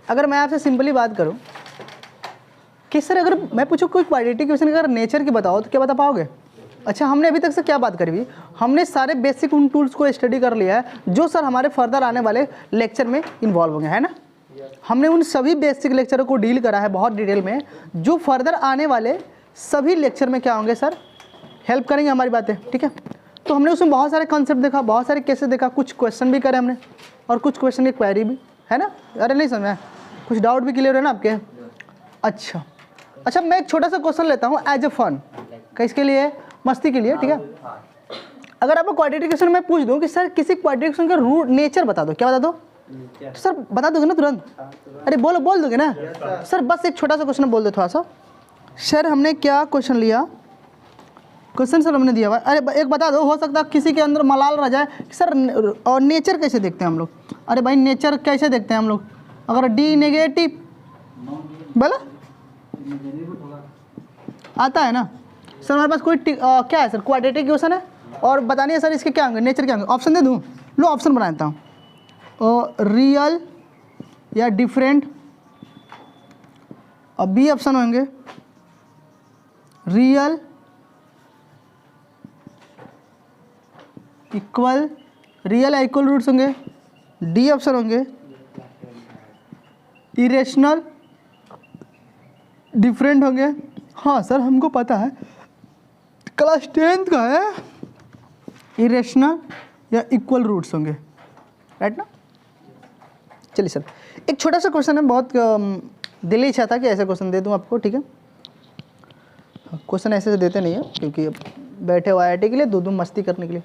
अगर मैं आपसे सिंपली बात करूं कि सर अगर मैं पूछूं कोई क्वाड्रेटिक इक्वेशन अगर नेचर की बताओ तो क्या बता पाओगे? अच्छा, हमने अभी तक से क्या बात करी हुई? हमने सारे बेसिक उन टूल्स को स्टडी कर लिया है जो सर हमारे फर्दर आने वाले लेक्चर में इन्वॉल्व होंगे, है ना। हमने उन सभी बेसिक लेक्चरों को डील करा है बहुत डिटेल में, जो फर्दर आने वाले सभी लेक्चर में क्या होंगे सर, हेल्प करेंगे हमारी बातें, ठीक है। तो हमने उसमें बहुत सारे कॉन्सेप्ट देखा, बहुत सारे केसेस देखा, कुछ क्वेश्चन भी करे हमने और कुछ क्वेश्चन की क्वेरी भी, है ना। अरे नहीं समझा, कुछ डाउट भी क्लियर है ना आपके? अच्छा, मैं एक छोटा सा क्वेश्चन लेता हूँ एज ए फन, किसके लिए? मस्ती के लिए, ठीक है। अगर आपको क्वाड्रेटिक इक्वेशन में पूछ दूं कि सर किसी क्वाड्रेटिक इक्वेशन का रूट नेचर बता दो, क्या बता दो? तो सर बता दोगे ना तुरंत? अरे बोल दोगे ना सर? बस एक छोटा सा क्वेश्चन बोल दो थोड़ा सा। सर हमने क्या क्वेश्चन लिया, क्वेश्चन सर हमने दिया हुआ, अरे एक बता दो, हो सकता है किसी के अंदर मलाल रह जाए सर, और नेचर कैसे देखते हैं हम लोग? अरे भाई नेचर कैसे देखते हैं हम लोग? अगर डी नेगेटिव बोला आता है ना सर, हमारे पास कोई क्या है सर, क्वाड्रेटिक इक्वेशन है और बतानी है सर इसके क्या होंगे, नेचर क्या होंगे? ऑप्शन दे दूँ? लो ऑप्शन बना देता हूँ, रियल या डिफरेंट, और बी ऑप्शन होंगे रियल, इक्वल, रियल या इक्वल रूट्स होंगे, डी ऑप्शन होंगे इरेशनल, डिफरेंट होंगे। हाँ सर हमको पता है, क्लास 10th का है, इरेशनल या इक्वल रूट्स होंगे, राइट ना। चलिए सर एक छोटा सा क्वेश्चन है, बहुत दिल ही इच्छा था कि ऐसा क्वेश्चन दे दूं आपको, ठीक है। क्वेश्चन ऐसे से देते नहीं है क्योंकि बैठे हुए IIT के लिए, दो मस्ती करने के लिए।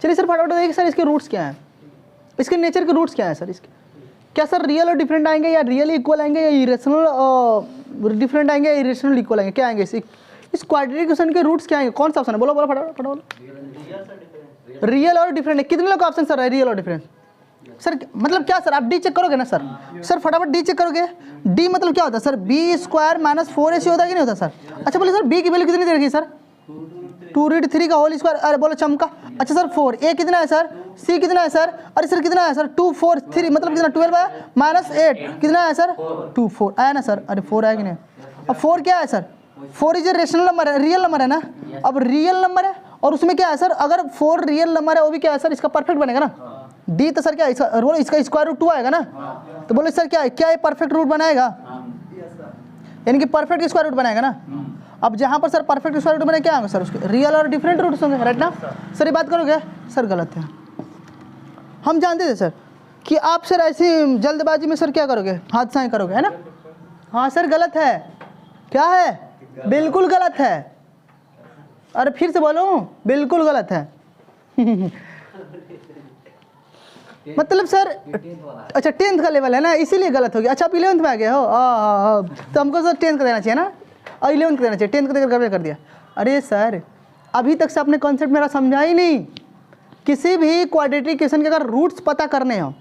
चलिए सर फटाफट देखिए सर इसके रूट्स क्या हैं, इसके नेचर के रूट्स क्या हैं सर इसके? क्या सर रियल और डिफरेंट आएंगे, या रियल इक्वल आएंगे, या इरेशनल डिफरेंट आएंगे, या इरेशनल इक्वल आएंगे? क्या आएंगे इस क्वाड्रेटिक इक्वेशन के रूट्स क्या आएंगे? कौन सा ऑप्शन है? बोलो फटाफट। रियल और डिफरेंट है। कितने लोग ऑप्शन सर है रियल और डिफरेंट? सर मतलब क्या सर, आप डी चेक करोगे ना सर? सर फटाफट डी चेक करोगे। डी मतलब क्या होता है sir? B square minus 4ac होता है कि नहीं होता सर? अच्छा बोले सर बी की वैल्यू कितनी दे रखी है सर? 2√3 का होल स्क्वायर। अरे बोलो चमका। अच्छा सर 4, ए कितना है सर? सी कितना है सर? अरे सर कितना है सर? 2 4 3 मतलब कितना? 12 है माइनस 8 कितना है सर? 2 4 आया ना सर? अरे 4 आया कि नहीं? अब 4 क्या है sir? 4 is a rational number है, रियल नंबर है ना। अब रियल नंबर है और उसमें क्या है सर? अगर 4 रियल नंबर है वो भी क्या है सर? इसका परफेक्ट बनेगा ना। डी तो सर क्या है? इसका स्क्वायर रूट 2 आएगा ना। तो बोले सर क्या है? क्या ये परफेक्ट रूट बनाएगा? यानी कि परफेक्ट स्क्वायर रूट बनाएगा ना। अब जहाँ पर सर परफेक्ट स्क्वायर रूट बने क्या होंगे सर? उसके रियल और डिफरेंट रूट्स होंगे, राइट ना। सर ये बात करोगे? सर गलत है। हम जानते थे सर कि आप सर ऐसी जल्दबाजी में सर क्या करोगे? हादसा करोगे, है ना। हाँ सर गलत है। क्या है? बिल्कुल गलत है। अरे फिर से बोलो, बिल्कुल गलत है। मतलब सर अच्छा 10th का लेवल है ना, इसीलिए गलत हो गया। अच्छा आप 11th में आ गए हो, तो हमको सर 10th का देना चाहिए ना, और 11th का देना चाहिए। 10th का देकर गड़बड़ कर दिया। अरे सर अभी तक से आपने कॉन्सेप्ट मेरा समझा ही नहीं। किसी भी क्वाड्रेटिक इक्वेशन के अगर रूट्स पता करने हो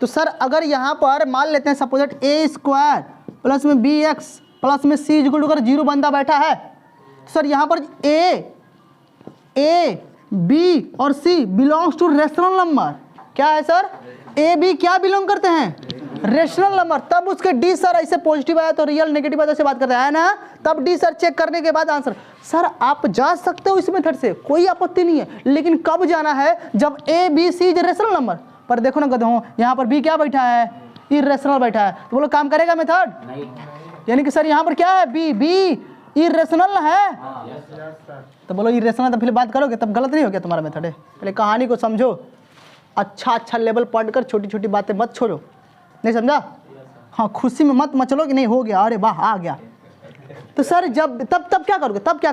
तो सर अगर यहाँ पर मान लेते हैं सपोज ए स्क्वायर प्लस में बी एक्स प्लस में सी इक्वल टू अगर 0 बंदा बैठा है तो सर यहाँ पर ए बी और सी बिलोंग्स टू रेशनल नंबर। क्या है सर? ए बी क्या बिलोंग करते हैं? Rational number. तब उसके डी सर ऐसे पॉजिटिव आया तो रियल नेगेटिव आया तो बात करते हैं ना। तब डी सर चेक करने के बाद आंसर। सर आप जा सकते हो इस मेथड से, कोई आपत्ति नहीं है, लेकिन कब जाना है? जब A B C is rational number. पर देखो ना गधों, यहाँ पर बी क्या बैठा है? इरेशनल बैठा है। तो बोलो काम करेगा मेथड? यानी कि सर यहाँ पर क्या है? बी इरेशनल है। तो बोलो इरेशनल, तो फिर बात करोगे तब गलत नहीं हो गया तुम्हारा मेथड है। पहले कहानी को समझो, अच्छा लेवल पढ़कर छोटी छोटी बातें मत छोड़ो। नहीं समझा? हाँ खुशी में मत मचलो कि नहीं हो गया, अरे वाह आ गया। तो सर जब तब क्या करोगे? तब क्या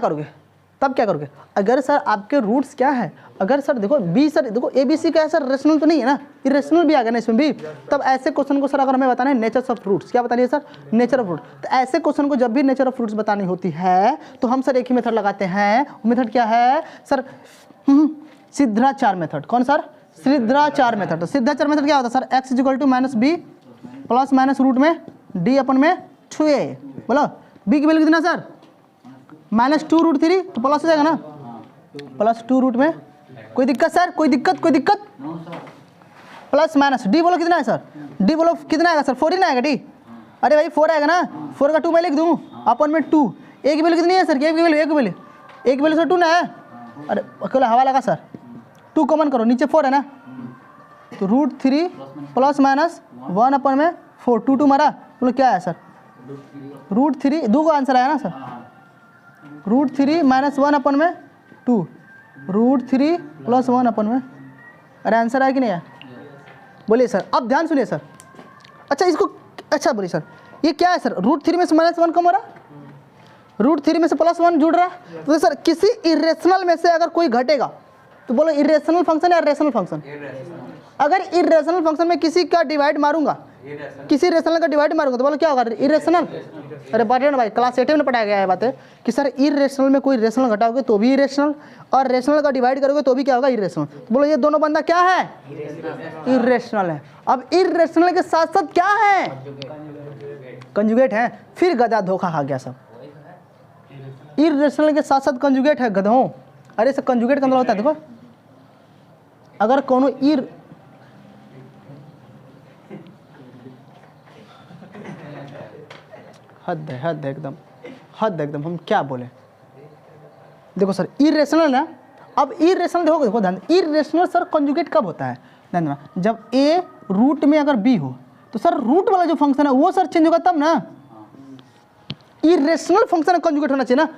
करोगे? अगर सर आपके रूट्स क्या है? अगर सर देखो बी सर देखो ए बी सी का है सर, रेशनल तो नहीं है ना, इरेशनल भी आ गया ना इसमें भी। तब ऐसे क्वेश्चन को सर अगर हमें बताना है नेचर ऑफ रूट्स, क्या बतानी है सर? Nature of root. तो ऐसे क्वेश्चन को जब भी नेचर ऑफ रूट्स बतानी होती है तो हम सर एक ही मेथड लगाते हैं। मेथड क्या है सर? सिद्धाचार मेथड। कौन सर? सिद्धाचार मेथड। तो सिद्धाचार मेथड क्या होता है sir? X is equal to minus b plus minus root में डी अपन में 2a। बोलो बी की वैल्यू कितना सर? माइनस 2√3 तो प्लस हो जाएगा ना, प्लस 2 रूट में। कोई दिक्कत सर? कोई दिक्कत? प्लस माइनस डी बोलो कितना है सर? डी बोलो कितना आएगा सर? 14 आएगा डी। अरे भाई 4 आएगा ना, 4 का 2 मैं लिख दूँ अपन में 2, एक वैल्यू कितनी है सर, एक वैल्यू सर 2 ना है, अरे अकेला हवा लगा सर, 2 कॉमन करो, नीचे 4 है ना, तो √3 प्लस माइनस 1 अपन में 4, 2 2 मारा, बोलो क्या है सर, √3, 2 का आंसर आया ना सर, √3 माइनस 1 अपन में 2, √3 प्लस 1 अपन में, अरे आंसर आया कि नहीं आया, बोलिए सर। अब ध्यान सुनिए सर, अच्छा इसको, अच्छा बोलिए सर, ये क्या है सर, √3 में से माइनस 1 कम हो रहा, √3 में से प्लस 1 जुड़ रहा, तो सर किसी इरेशनल में से अगर कोई घटेगा तो बोलो इरेशनल फंक्शन या रेशनल फंक्शन, अगर इरेशनल फंक्शन में किसी का डिवाइड मारूंगा, किसी रेशनल का डिवाइड मारूंगा तो बोलो क्या होगा, इरेशनल। अरे बात ना भाई, क्लास 8 में पढ़ाया गया है बात है कि सर इरेशनल में कोई रेशनल घटाओगे तो भी इरेशनल, और रेशनल का डिवाइड करोगे तो भी क्या होगा, इरेशनल। तो बोलो ये दोनों बंदा क्या है, इरेशनल है। अब इरेशनल के साथ साथ क्या है, कंजुगेट है। फिर गधा धोखा खा गया सब, इरेशनल के साथ साथ कंजुगेट है गधों। अरे सर कंजुगेट का मतलब होता है देखो, अगर कोनो हद है एकदम, हद एकदम, हम क्या बोले। देखो सर इरेशनल है, अब इरेशनल देखो ध्यान, इरेशनल सर कंजुगेट कब होता है, ध्यान देना, जब ए रूट में अगर बी हो तो सर रूट वाला जो फंक्शन है वो सर चेंज होगा तब ना, इरेशनल फंक्शन कंजुगेट होना चाहिए ना।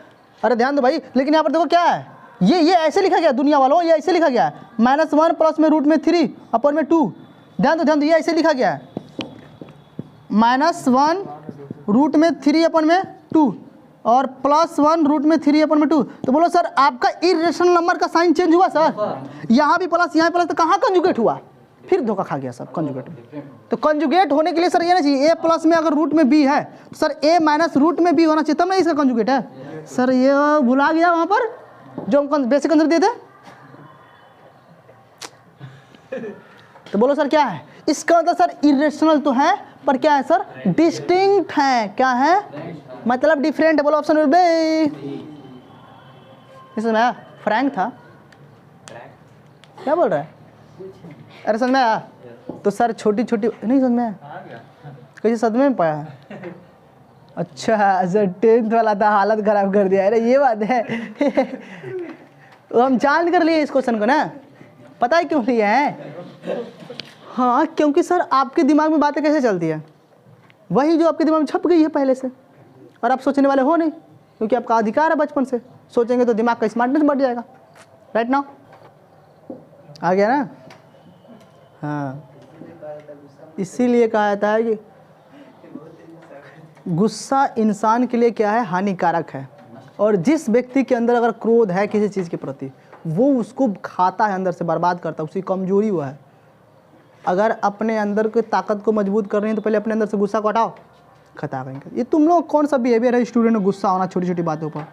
अरे ध्यान दो भाई, लेकिन यहाँ पर देखो क्या है, ये ऐसे लिखा गया दुनिया वालों, ये ऐसे लिखा गया है, -1 प्लस में √3 अपन में 2, ध्यान दो ये ऐसे लिखा गया है, -1 √3 अपन में 2 और +1 √3 अपन में 2। तो बोलो सर आपका इरेशनल नंबर का साइन चेंज हुआ सर, यहाँ भी प्लस यहाँ प्लस, तो कहाँ कंजुगेट हुआ, फिर धोखा खा गया सब कंजुगेट में। तो कंजुगेट होने के लिए सर ये ना चाहिए, a प्लस में अगर रूट में b है तो सर a माइनस रूट में b होना चाहिए तब ना इसका कंजुगेट है। सर ये भुला गया वहाँ पर जो हम बेसिक आंसर दिए थे। तो बोलो सर क्या है इसका मतलब, सर इरेशनल तो है पर क्या है सर, डिस्टिंक्ट है, क्या है मतलब डिफरेंट है। बोलो ऑप्शन नंबर बी, इसमें फ्रैंक था, क्या बोल रहा है, अरे समझ में आया, तो सर छोटी छोटी नहीं समझ में आया, कैसे सदमे में पाया, अच्छा सर 10th वाला था, हालत खराब कर दिया। अरे ये बात है तो हम जान कर लिए इस क्वेश्चन को ना, पता है क्यों लिए हैं, हाँ क्योंकि सर आपके दिमाग में बातें कैसे चलती है, वही जो आपके दिमाग में छप गई है पहले से, और आप सोचने वाले हो नहीं, क्योंकि आपका अधिकार है बचपन से, सोचेंगे तो दिमाग का स्मार्टनेस बढ़ जाएगा, राइट नाउ आ गया ना। हाँ इसीलिए कहा जाता है कि गुस्सा इंसान के लिए क्या है, हानिकारक है, और जिस व्यक्ति के अंदर अगर क्रोध है किसी चीज़ के प्रति, वो उसको खाता है, अंदर से बर्बाद करता है, उसकी कमजोरी वो है। अगर अपने अंदर की ताकत को मजबूत करनी है तो पहले अपने अंदर से गुस्सा को हटाओ, खता करेंगे। ये तुम लोग कौन सा बिहेवियर है स्टूडेंट में, गुस्सा होना छोटी छोटी बातों पर।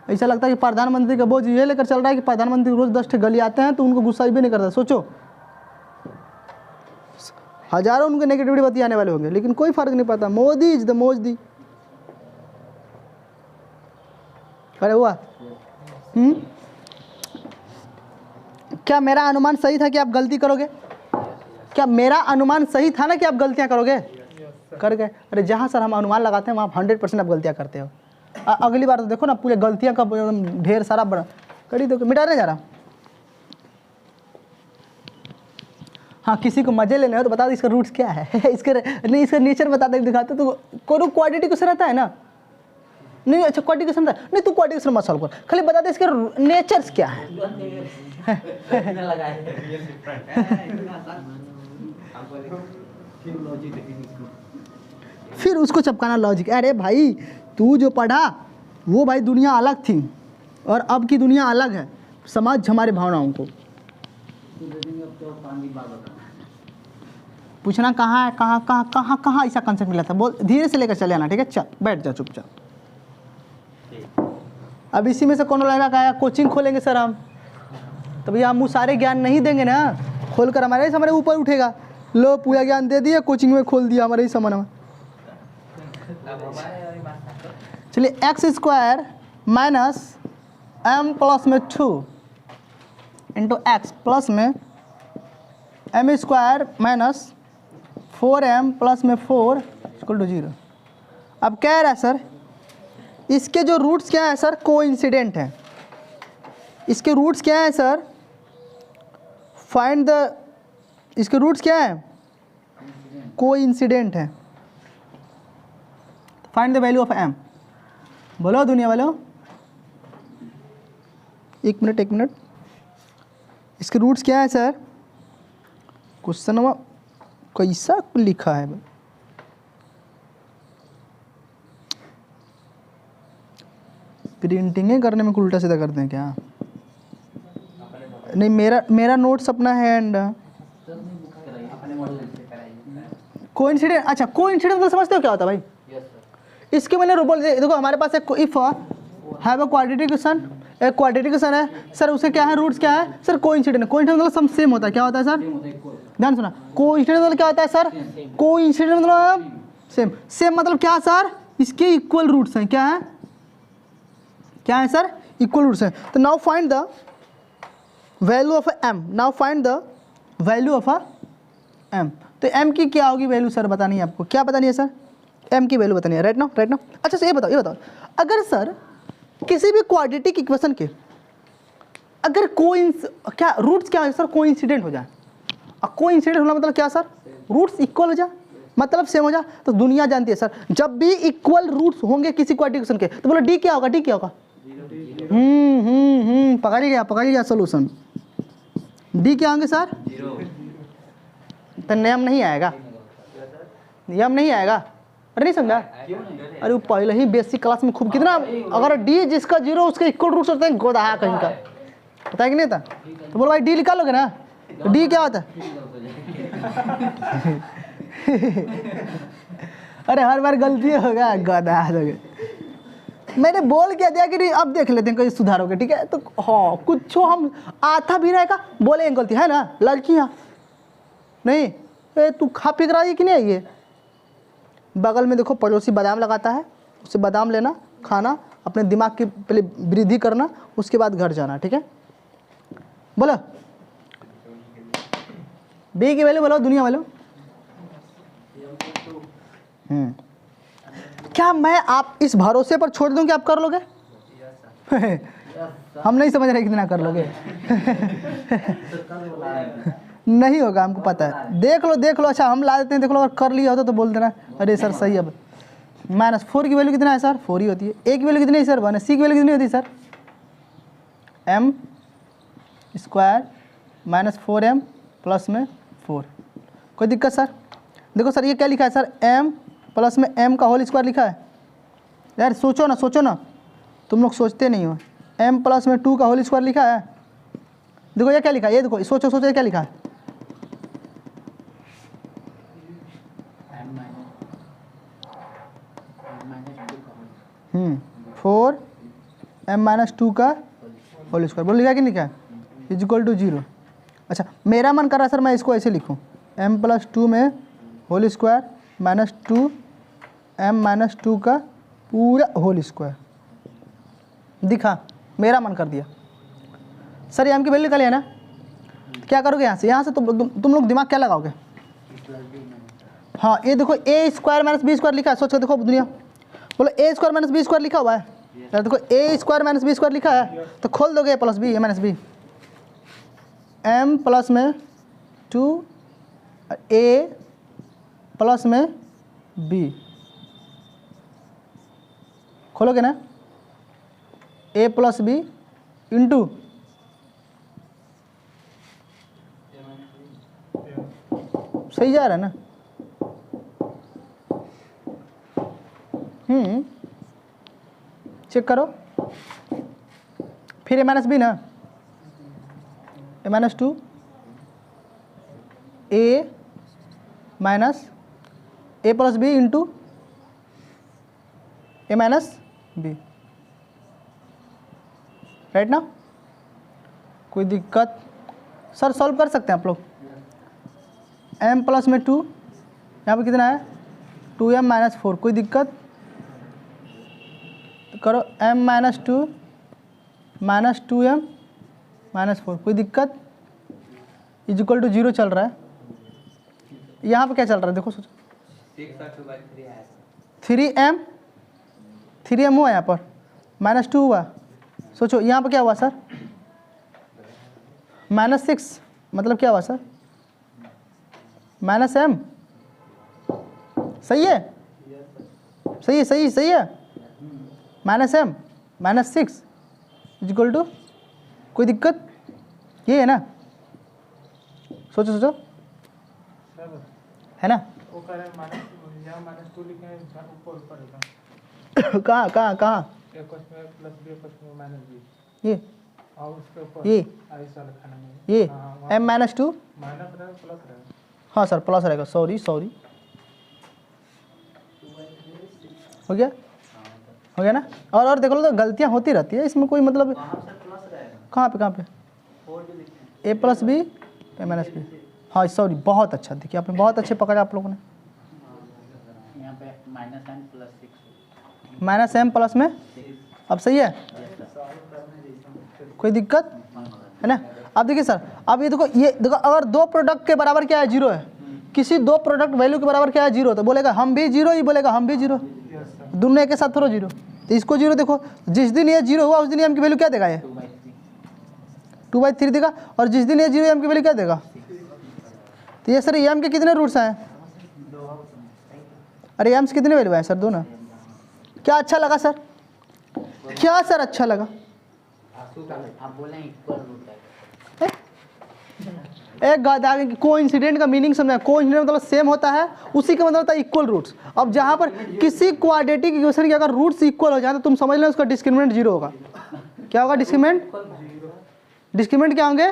ऐसा लगता है कि प्रधानमंत्री का बोझ ये लेकर चल रहा है कि प्रधानमंत्री रोज 10 गली आते हैं तो उनको गुस्सा भी नहीं करता। सोचो हजारों उनके नेगेटिविटी बतियाने वाले होंगे, लेकिन कोई फर्क नहीं पड़ता, मोदी इज द मोदी। अरे हुआ क्या मेरा अनुमान सही था कि आप गलती करोगे, क्या मेरा अनुमान सही था ना कि आप गलतियां करोगे, कर गए। अरे जहाँ सर हम अनुमान लगाते हैं वहाँ 100% आप गलतियां करते हो। अगली बार तो देखो ना पूरे गलतियां का ढेर सारा बड़ा कड़ी दो, मिटा नहीं जा रहा। हाँ किसी को मजे लेने हो तो बता दो इसका रूट्स क्या है इसके नहीं, इसका नेचर बता दे, दिखाते तो कोनो क्वाड्रेटिक क्वेश्चन रहता है ना, नहीं अच्छा क्वाड्रेटिक क्वेश्चन नहीं, तू क्वाड्रेटिक क्वेश्चन मत सॉल्व कर, खाली बता दे इसके नेचर्स क्या है फिर उसको चपकाना लॉजिक। अरे भाई तू जो पढ़ा वो भाई दुनिया अलग थी और अब की दुनिया अलग है, समाज हमारे भावनाओं को पूछना कहाँ है, कहाँ कहाँ कहाँ कहाँ ऐसा कंसेप्ट मिला था, बोल धीरे से लेकर चले आना, ठीक है। चल बैठ जा चुपचाप। अब इसी में से कौन लड़का का कोचिंग खोलेंगे सर हम, तो भैया हम सारे ज्ञान नहीं देंगे ना, खोल कर हमारे ऊपर उठेगा, लो पूरा ज्ञान दे दिया कोचिंग में खोल दिया हमारे ही सामान में। चलिए x² माइनस m प्लस में 2 इंटू एक्स प्लस में m² माइनस 4m प्लस में 4 इक्वल टू 0। अब कह रहा है सर इसके जो रूट्स क्या है सर, कोइंसिडेंट है। इसके रूट्स क्या है सर, फाइंड द, इसके रूट्स क्या है, कोइंसिडेंट है। Find the value of m। बोलो दुनिया वालों, एक मिनट। इसके रूट्स क्या है सर, क्वेश्चन में कैसा लिखा है भाई, प्रिंटिंग करने में उल्टा सीधा करते हैं क्या? नहीं, मेरा नोट्स अपना हैंड। कोइंसिडेंट, अच्छा कोइंसिडेंट मतलब समझते हो क्या होता है भाई? इसके मैंने बोल देखो, हमारे पास एक if have a quadratic equation, एक क्वाड्रेटिक इक्वेशन है सर, उसके क्या है, रूट्स क्या है सर, कोइंसिडेंट। कोइंसिडेंट मतलब सब सेम होता है, क्या होता है सर, ध्यान सुना, कोइंसिडेंट मतलब क्या होता है सर, कोइंसिडेंट मतलब सेम। सेम मतलब क्या सर, इसके इक्वल रूट्स हैं, क्या है सर, इक्वल रूट्स हैं। तो now find the value of m, now find the value of m। तो m की क्या होगी वैल्यू सर, बतानी है आपको, क्या बतानी है सर, m की वैल्यू बतानी है, राइट नाउ। अच्छा सर ये बताओ अगर सर किसी भी क्वाड्रेटिक इक्वेशन के अगर क्या रूट्स क्या है सर, कोइंसिडेंट हो जाए। कोइंसिडेंट होना मतलब क्या सर, रूट्स इक्वल हो जाए, मतलब सेम हो जाए। तो दुनिया जानती है सर, जब भी इक्वल रूट्स होंगे किसी क्वाड्रेटिक इक्वेशन के, तो बोलो डी क्या होगा, पकड़ गया सोल्यूशन। डी क्या होंगे सर, तो नियम नहीं आएगा, अरे नहीं समझा, अरे वो पहले ही बेसिक क्लास में खूब कितना, अगर डी जिसका 0 उसके इक्वल रूट्स होते हैं, गोदा कहीं का, पता है कि नहीं था? तो बोलो भाई डी निकालोगे ना, तो डी क्या होता है? अरे हर बार गलती होगा, गोदा दोगे। मैंने बोल क्या दिया कि नहीं, अब देख लेते हैं कहीं सुधारोगे, ठीक है? तो हाँ कुछ हम आता भी रहेगा, बोले गलती है ना, लड़कियाँ नहीं, तू खा पी रहा है कि नहीं? ये बगल में देखो पड़ोसी बादाम लगाता है, उससे बादाम लेना, खाना, अपने दिमाग की पहले वृद्धि करना, उसके बाद घर जाना, ठीक है? बोलो बी की वैल्यू बोलो दुनिया वालों। क्या मैं आप इस भरोसे पर छोड़ दूं कि आप कर लोगे? हम नहीं समझ रहे कितना कर लोगे। नहीं होगा, हमको पता है। देख लो, अच्छा हम ला देते हैं, देख लो अगर कर लिया होता तो बोल देना अरे सर सही है। -4 की वैल्यू कितना है सर, 4 ही होती है। ए की वैल्यू कितनी है सर, 1 है। सी की वैल्यू कितनी होती है सर, m² -4m प्लस में 4। कोई दिक्कत सर? देखो सर ये क्या लिखा है सर, m प्लस में m का होल स्क्वायर लिखा है। यार सोचो ना, तुम लोग सोचते नहीं हो। m प्लस में 2 का होल स्क्वायर लिखा है। देखो ये क्या लिखा है, ये देखो, सोचो ये क्या लिखा है, फोर m-2 का होल स्क्वायर, बोल लिखा कि नहीं, क्या इक्वल टू 0। अच्छा मेरा मन कर रहा है सर मैं इसको ऐसे लिखूं, m+2 में होल स्क्वायर -2 m-2 का पूरा होल स्क्वायर। दिखा, मेरा मन कर दिया सर, ये m की वैल्यू निकाली है ना, तो क्या करोगे यहाँ से तुम लोग दिमाग क्या लगाओगे? हाँ ये देखो a² - b² लिखा है, सोच के देखो दुनिया, बोलो a² - b² लिखा हुआ है। देखो a² - b² लिखा है, तो खोल दोगे a + b, a-b, m plus में 2 a प्लस में b, खोलोगे ना, a + b इंटू सही जा रहा है ना, चेक करो फिर a-b ना, a-2 a minus a + b into a-b, right ना? कोई दिक्कत सर, सॉल्व कर सकते हैं आप लोग। m प्लस में 2, यहाँ पे कितना है 2m - 4, कोई दिक्कत? तो करो m-2 -2m - 4, कोई दिक्कत? इक्वल टू 0 चल रहा है, यहाँ पे क्या चल रहा है देखो सोचो, 3m हुआ यहाँ पर, -2 हुआ। सोचो यहाँ पर क्या हुआ सर, -6, मतलब क्या हुआ सर, -m। सही है, सही है, सही सही है। -m -6 इक्वल टू, कोई दिक्कत, ये है ना। सोचो सोचो, है ना। कहाँ कहाँ कहाँ, ये ये m-2, हाँ सर प्लस रहेगा, सॉरी हो गया, हो गया ना। और देखो तो गलतियाँ होती रहती है इसमें, कोई मतलब कहाँ पे a + b a-b, हाँ सॉरी, बहुत अच्छा, देखिए आपने बहुत अच्छे पकड़ा आप लोगों ने। यहाँ पे -m प्लस में, अब सही है, कोई दिक्कत है ना। अब देखिए सर, अब ये देखो अगर दो प्रोडक्ट के बराबर क्या है, 0 है, किसी दो प्रोडक्ट वैल्यू के बराबर क्या है, 0, तो बोलेगा हम भी 0, ही बोलेगा हम भी 0, दोनों एक साथ थोड़ा 0। तो इसको 0 देखो, जिस दिन ये 0 हुआ उस दिन m की वैल्यू क्या देगा, ये 2/3 देगा, और जिस दिन ये 0 m की वैल्यू क्या देगा। तो ये सर m के कितने रूट्स हैं, अरे m से कितने वैल्यू है सर, 2 ना। क्या अच्छा लगा सर, क्या सर अच्छा लगा, आप बोले इक्वल रूट है। एक आगे कोइंसिडेंट का मीनिंग समझा, कोइंसिडेंट मतलब सेम होता है, उसी का मतलब होता है इक्वल रूट्स। अब जहाँ पर किसी क्वाड्रेटिक इक्वेशन के अगर रूट्स इक्वल हो जाए तो तुम समझ लो उसका डिस्क्रिमिनेंट 0 होगा। क्या होगा डिस्क्रिमिनेंट क्या होंगे,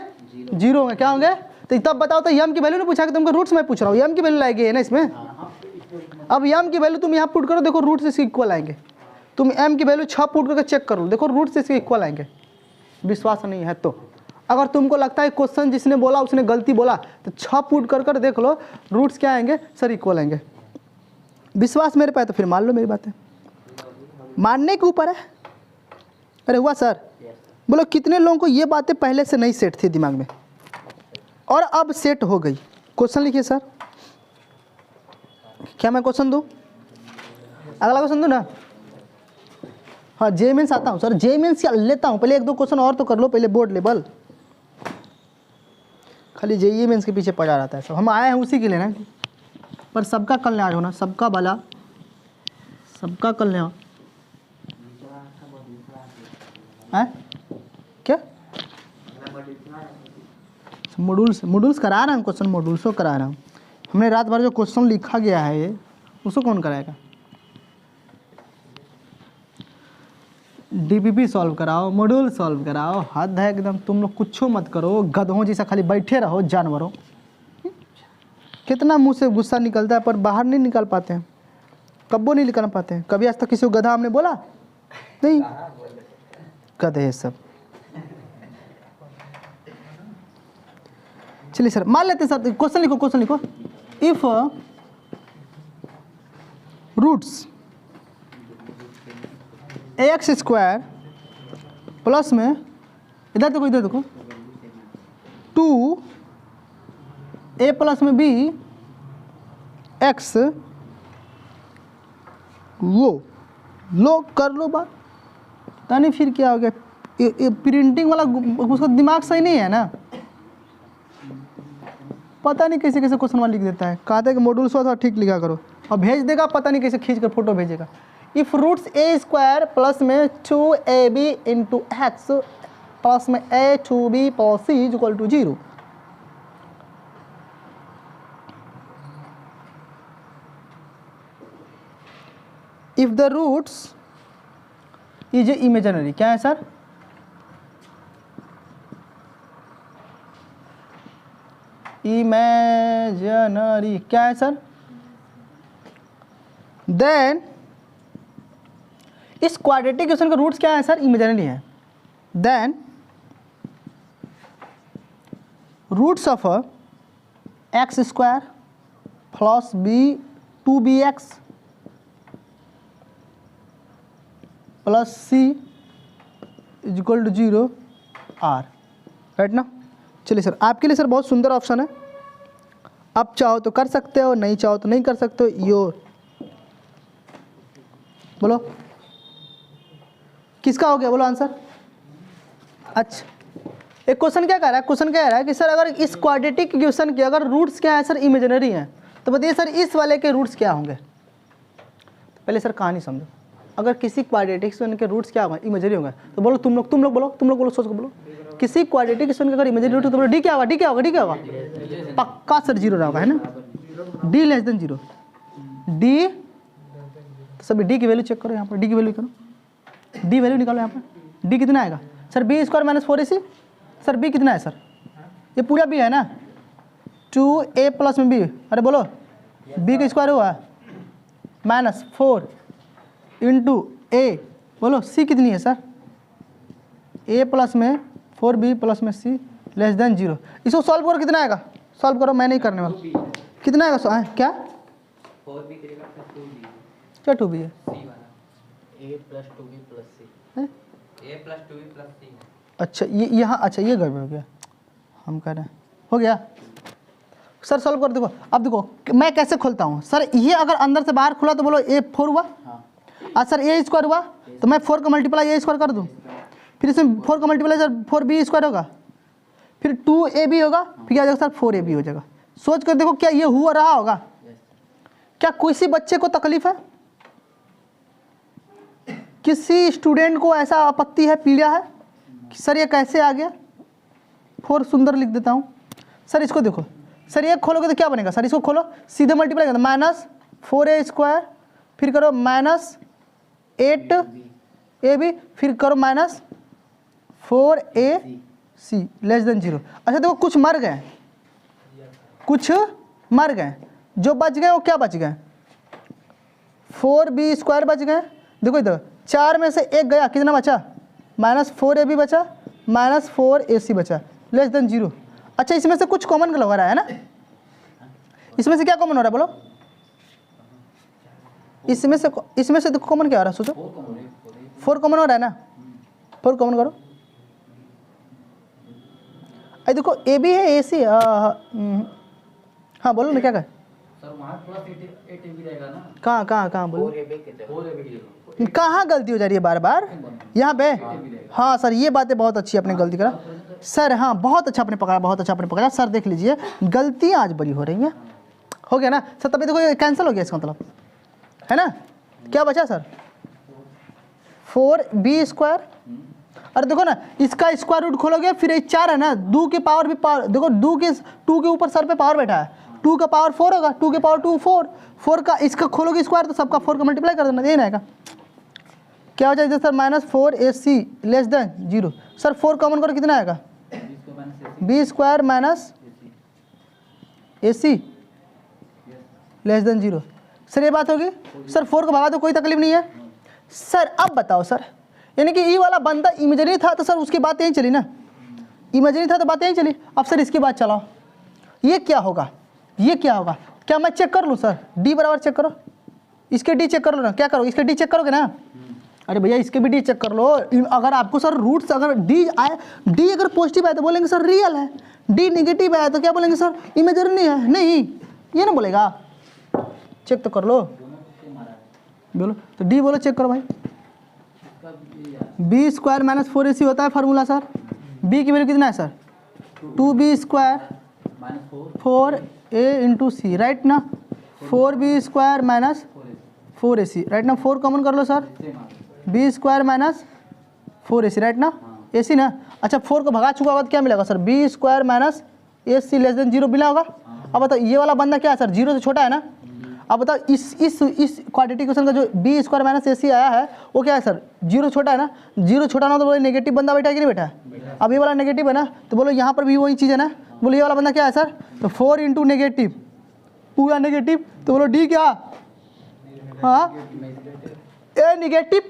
0 होंगे। क्या होंगे, तो तब बताओ, तो m की वैल्यू नहीं पूछा कि तुमको रूट्स में पूछ रहा हूँ, m की वैल्यू लाएगी है ना इसमें। अब m की वैल्यू तुम यहाँ पुट करो, देखो रूट्स इसके इक्वल आएंगे। तुम m की वैल्यू 6 पुट करके चेक करो, देखो रूट्स इसके इक्वल आएंगे। विश्वास नहीं है तो अगर तुमको लगता है क्वेश्चन जिसने बोला उसने गलती बोला, तो 6 पुट कर देख लो, रूट्स क्या आएंगे सर, इक्वल आएंगे। विश्वास मेरे पे तो फिर मान लो मेरी बातें, मानने के ऊपर है। अरे हुआ सर, बोलो कितने लोगों को ये बातें पहले से नहीं सेट थी दिमाग में और अब सेट हो गई। क्वेश्चन लिखिए सर, क्या मैं क्वेश्चन दूं, अगला क्वेश्चन दूं ना। हाँ जे मीन्स आता हूँ सर, जे मीन्स लेता हूँ, पहले 1-2 क्वेश्चन और तो कर लो पहले बोर्ड लेवल। खाली जे मीन्स के पीछे पड़ा रहता है सब, हम आए हैं उसी के लिए ना, पर सबका कल्याण होना, सबका भला, सबका कल्याण है। क्या मॉड्यूल्स करा रहा हूँ, क्वेश्चन मॉड्यूल्सों करा रहा हूँ। हमने रात भर जो क्वेश्चन लिखा गया है ये, उसको कौन कराएगा। डीपीपी सॉल्व कराओ, मॉड्यूल सॉल्व कराओ, हद है एकदम। तुम लोग कुछ मत करो, गधों जैसा खाली बैठे रहो जानवरों। कितना मुंह से गुस्सा निकलता है पर बाहर नहीं निकाल पाते हैं, कब्बो नहीं निकाल पाते हैं। कभी आज तक किसी को गधा हमने बोला नहीं, गधे है सब। चलिए सर मान लेते सर, क्वेश्चन लिखो, इफ रूट्स ax² प्लस में, इधर देखो 2a प्लस में b x, वो लो कर लो बात। पता नहीं फिर क्या हो गया, ये प्रिंटिंग वाला उसका दिमाग सही नहीं है ना, पता नहीं कैसे क्वेश्चन वाला लिख देता है। कहता है कि मॉड्यूल्स हुआ था ठीक लिखा करो, और भेज देगा पता नहीं कैसे खींच कर फोटो भेजेगा। इफ रूट्स a² प्लस में 2ab इंटू एक्स प्लस में a2b plus c equal to 0। If the roots is imaginary, क्या है सर, इमेजिनरी, क्या है सर, देन इस क्वाड्रेटिक इक्वेशन का रूट्स क्या है सर, इमेजिनरी है। Then roots of x² plus b 2bx plus c equal to 0 are, right ना। चलिए सर, आपके लिए सर बहुत सुंदर ऑप्शन है, अब चाहो तो कर सकते हो, नहीं चाहो तो नहीं कर सकते हो। योर, बोलो किसका हो गया, बोलो आंसर। अच्छा, एक क्वेश्चन क्या कह रहा है, क्वेश्चन कह रहा है कि सर अगर इस क्वाड्रेटिक इक्वेशन के अगर रूट्स क्या है सर, इमेजिनरी हैं, तो बताइए सर इस वाले के रूट्स क्या होंगे। तो पहले सर कहानी समझो, अगर किसी क्वाड्रेटिक इक्वेशन के रूट्स क्या होंगे, इमेजिनरी होंगे, तो बोलो तुम लोग बोलो, सोच के बोलो, किसी क्वाड्रेटिक इक्वेशन के अगर इमेजिनरी रूट तो बोलो डी क्या होगा, डी क्या होगा, डी क्या होगा, पक्का सर जीरो रहा होगा, है ना, D less than zero, D, तो सभी डी की वैल्यू चेक करो यहाँ पर, डी की वैल्यू करो, डी वैल्यू निकालो यहाँ पर, डी कितना आएगा sir, B square minus 4ac, sir B कितना है सर, ये पूरा बी है ना, 2a प्लस में बी, अरे बोलो बी का स्क्वायर हुआ माइनस 4 इंटू ए, बोलो सी कितनी है सर, a प्लस में 4b प्लस में c लेस देन जीरो। इसको सॉल्व करो, कितना आएगा, सॉल्व करो, मैं नहीं करने वाला, कितना आएगा क्या 4b करेगा प्लस 2b, क्या 2b है, c वाला a plus 2b plus c, हैं? a plus 2b plus c। अच्छा ये यहाँ, अच्छा ये गड़बड़ हो गया, हम कह रहे हैं हो गया सर, सॉल्व कर देखो। अब देखो मैं कैसे खोलता हूँ सर, ये अगर अंदर से बाहर खुला तो बोलो a 4 हुआ, हाँ सर a स्क्वायर हुआ, तो मैं 4 का मल्टीप्लाई a स्क्वायर कर दूँ, फिर इसमें 4 का मल्टीप्लाई सर 4b स्क्वायर होगा, फिर 2ab होगा, फिर क्या हो जाएगा सर 4ab हो जाएगा। सोच कर देखो क्या ये हुआ रहा होगा, क्या किसी बच्चे को तकलीफ है, किसी स्टूडेंट को ऐसा आपत्ति है, पीड़ा है कि सर ये कैसे आ गया, 4 सुंदर लिख देता हूँ सर, इसको देखो सर, ये खोलोगे तो क्या बनेगा सर, इसको खोलो सीधे मल्टीप्लाई करना, माइनस 4a स्क्वायर, फिर करो माइनस 8ab, फिर करो minus 4ac less than zero. अच्छा देखो कुछ मर गए, कुछ मर गए, जो बच गए वो क्या बच गए, 4b स्क्वायर बच गए, देखो इधर 4 में से एक गया, कितना बचा, माइनस 4ab बचा, माइनस 4ac बचा लेस देन जीरो। अच्छा इसमें से कुछ कॉमन हो रहा है ना, इसमें से क्या कॉमन हो रहा है बोलो, इसमें से देखो कॉमन क्या हो रहा है, सोचो 4 कॉमन हो रहा है ना, 4 कॉमन करो, अरे देखो ए बी है ए सी, हाँ बोलो ना क्या कहे सर, वहाँ प्लस 8ab रहेगा ना, कहाँ बोलो, 4ab कहाँ गलती हो जा रही है बार बार यहाँ पे, हाँ सर ये बातें बहुत अच्छी आपने गलती करा सर, हाँ बहुत अच्छा आपने पकड़ा, बहुत अच्छा आपने पकड़ा सर, देख लीजिए गलतियाँ आज बड़ी हो रही हैं, हो गया ना सर, तभी देखो ये कैंसिल हो गया इसका मतलब, है ना, क्या बचा सर 4b स्क्वायर, अरे देखो ना इसका स्क्वायर रूट खोलोगे, फिर 4 है ना, 2 के पावर भी पावर, देखो 2 के ऊपर सर पे पावर बैठा है, 2 का पावर 4 होगा, 2 के पावर 2 4 का इसका खोलोगे स्क्वायर तो सबका 4 का मल्टीप्लाई कर देना, यही ना आएगा, क्या हो जाएगा sir minus 4ac less than zero, sir 4 common करो कितना आएगा, b square minus ac less than zero, sir ये बात होगी सर, 4 को भगा तो कोई तकलीफ नहीं है सर। अब बताओ सर, यानी कि ये वाला बंदा इमेजिनरी था तो सर उसकी बात यहीं चली ना, इमेजिनरी था तो बात यहीं चली, अब सर इसकी बात चलाओ, ये क्या होगा, ये क्या होगा, क्या मैं चेक कर लूँ सर, डी बराबर चेक करो, इसके डी चेक कर लो ना, क्या करो इसके डी चेक करोगे ना, अरे भैया इसके भी डी चेक कर लो, अगर आपको सर रूट्स अगर डी आए, डी अगर पॉजिटिव आए तो बोलेंगे सर रियल है, डी नेगेटिव आए तो क्या बोलेंगे सर इमेजिनरी है, नहीं ये ना बोलेगा, चेक तो कर लो, बोलो तो डी बोलो चेक करो भाई, बी स्क्वायर माइनस 4ac होता है फार्मूला सर, बी की वैल्यू कितना है sir 2b square 4a into c, right ना, 4b square minus 4ac, right ना, 4 कॉमन कर लो sir, b square minus 4ac, right ना, ac ना, अच्छा 4 को भगा चुका होगा तो क्या मिलेगा sir, b square minus ac less than zero मिला होगा। अब बताओ ये वाला बंदा क्या है सर, जीरो से छोटा है ना, अब बताओ इस क्वाड्रेटिक इक्वेशन का जो b स्क्वायर माइनस ac आया है वो क्या है सर, जीरो छोटा है ना, जीरो छोटा ना तो बोलो नेगेटिव बंदा बैठा है कि नहीं बैठा है, अब ये वाला नेगेटिव है ना, तो बोलो यहाँ पर भी वही चीज़ है ना, बोलो ये वाला बंदा क्या है सर, तो 4 इंटू नेगेटिव पूरा नेगेटिव, तो बोलो डी क्या, हाँ ए नेगेटिव,